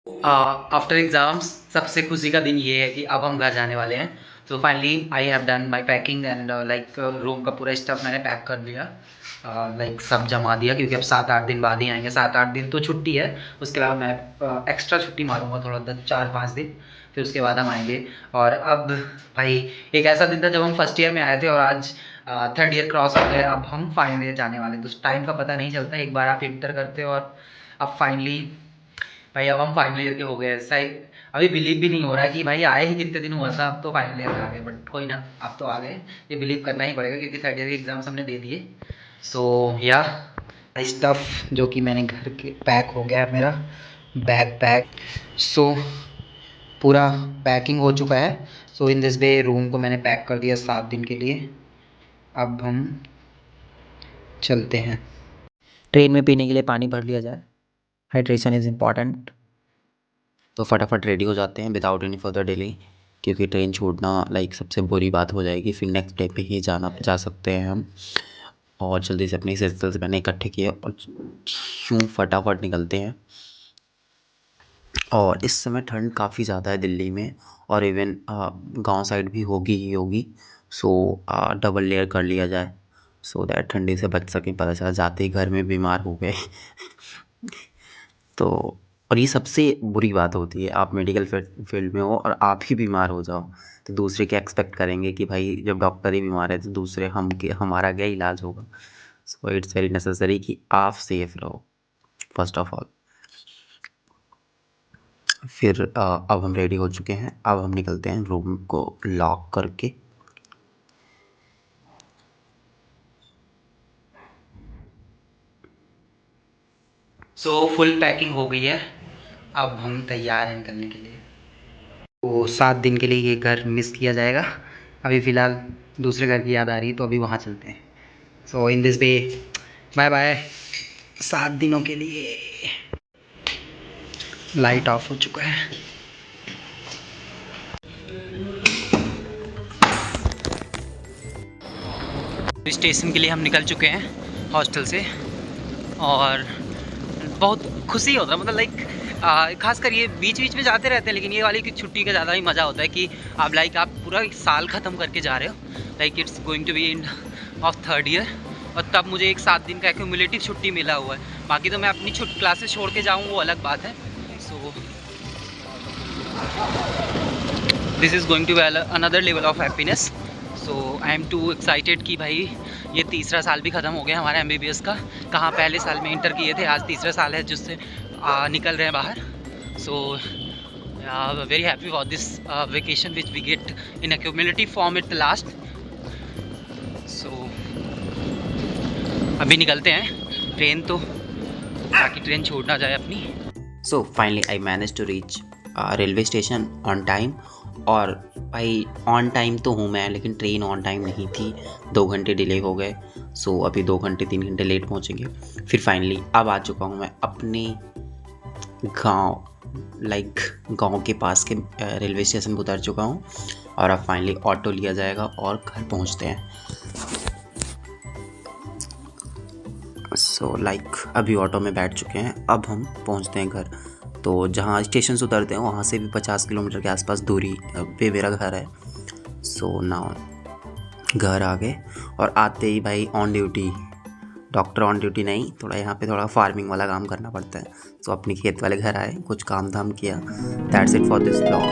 After exams सबसे खुशी का दिन ये है कि अब हम घर जाने वाले हैं। सो finally I have done my packing and like room का पूरा स्टफ मैंने पैक कर दिया। लाइक सब जमा दिया क्योंकि अब 7-8 दिन बाद ही आएंगे। 7-8 दिन तो छुट्टी है, उसके बाद मैं एक्स्ट्रा छुट्टी मारूंगा थोड़ा 4-5 दिन, फिर उसके बाद हम आएंगे। और अब भाई एक ऐसा दिन था जब हम फर्स्ट ईयर में आए थे और आज थर्ड ईयर क्रॉस हो गया। अब हम फाइनल ईयर जाने वाले, तो टाइम का पता नहीं चलता, एक बार आप इंटर करते हो और अब फाइनली भाई अब हम फाइनल ईयर के हो गए। ऐसा ही अभी बिलीव भी नहीं हो रहा है कि भाई आए ही कितने दिन हुआ था, अब तो फाइनल ईयर आ गए। बट कोई ना, अब तो आ गए, ये बिलीव करना ही पड़ेगा क्योंकि थर्ड ईयर के एग्ज़ाम्स हमने दे दिए। सो या स्टफ़ जो कि मैंने घर के पैक हो गया है मेरा बैग पैक। सो पूरा पैकिंग हो चुका है। सो इन दिस वे रूम को मैंने पैक कर दिया 7 दिन के लिए। अब हम चलते हैं। ट्रेन में पीने के लिए पानी भर लिया जाए, हाइड्रेशन इज़ इम्पॉर्टेंट। तो फटाफट रेडी हो जाते हैं विदाउट एनी फर्दर डिले, क्योंकि ट्रेन छूटना लाइक सबसे बुरी बात हो जाएगी। फिर नेक्स्ट डे पे ही जा सकते हैं हम। और जल्दी से अपने एसेंशियल्स मैंने इकट्ठे किए और यूँ फटाफट निकलते हैं। और इस समय ठंड काफ़ी ज़्यादा है दिल्ली में, और इवन गांव साइड भी होगी ही होगी। सो डबल लेयर कर लिया जाए सो दैट ठंडी से बच सकें। पता चला जाते ही घर में बीमार हो गए तो और ये सबसे बुरी बात होती है, आप मेडिकल फील्ड में हो और आप ही बीमार हो जाओ तो दूसरे क्या एक्सपेक्ट करेंगे कि भाई जब डॉक्टर ही बीमार है तो दूसरे हमारा क्या इलाज होगा। सो इट्स वेरी नेसेसरी कि आप सेफ रहो फर्स्ट ऑफ ऑल। फिर अब हम रेडी हो चुके हैं, अब हम निकलते हैं रूम को लॉक करके। सो फुल पैकिंग हो गई है, अब हम तैयार हैं निकलने के लिए। तो 7 दिन के लिए ये घर मिस किया जाएगा। अभी फ़िलहाल दूसरे घर की याद आ रही है तो अभी वहाँ चलते हैं। So in this way bye bye 7 दिनों के लिए। लाइट ऑफ हो चुका है। स्टेशन के लिए हम निकल चुके हैं हॉस्टल से, और बहुत खुशी होता है, मतलब लाइक खासकर ये बीच बीच में जाते रहते हैं, लेकिन ये वाली की छुट्टी का ज़्यादा ही मज़ा होता है कि आप पूरा एक साल ख़त्म करके जा रहे हो। Like it's going to be end of third year, और तब मुझे एक 7 दिन का एक्यूमुलेटिव छुट्टी मिला हुआ है। बाकी तो मैं अपनी क्लासेस छोड़ के जाऊँ वो अलग बात है। So this is going to be another level of happiness. So I am too excited कि भाई ये तीसरा साल भी ख़त्म हो गया हमारा MBBS का। कहाँ पहले साल में इंटर किए थे, आज तीसरा साल है जिससे निकल रहे हैं बाहर। So very happy for this vacation which we get in a cumulative form at the last. So अभी निकलते हैं ट्रेन, तो ताकि ट्रेन छूट ना जाए अपनी। So finally I manage to reach railway station on time. और भाई ऑन टाइम तो हूँ मैं, लेकिन ट्रेन ऑन टाइम नहीं थी, 2 घंटे डिले हो गए। सो अभी 2 घंटे 3 घंटे लेट पहुँचेंगे। फिर फाइनली अब आ चुका हूँ मैं अपने गांव, लाइक गांव के पास के रेलवे स्टेशन पर उतर चुका हूँ। और अब फाइनली ऑटो लिया जाएगा और घर पहुँचते हैं। सो लाइक अभी ऑटो में बैठ चुके हैं, अब हम पहुँचते हैं घर। तो जहाँ स्टेशन से उतरते हैं वहाँ से भी 50 किलोमीटर के आसपास दूरी पे मेरा घर है। सो नाउ घर आ गए, और आते ही भाई on duty, doctor on duty नहीं, थोड़ा यहाँ पे थोड़ा फार्मिंग वाला काम करना पड़ता है। सो अपनी खेत वाले घर आए, कुछ काम धाम किया। That's it for this blog.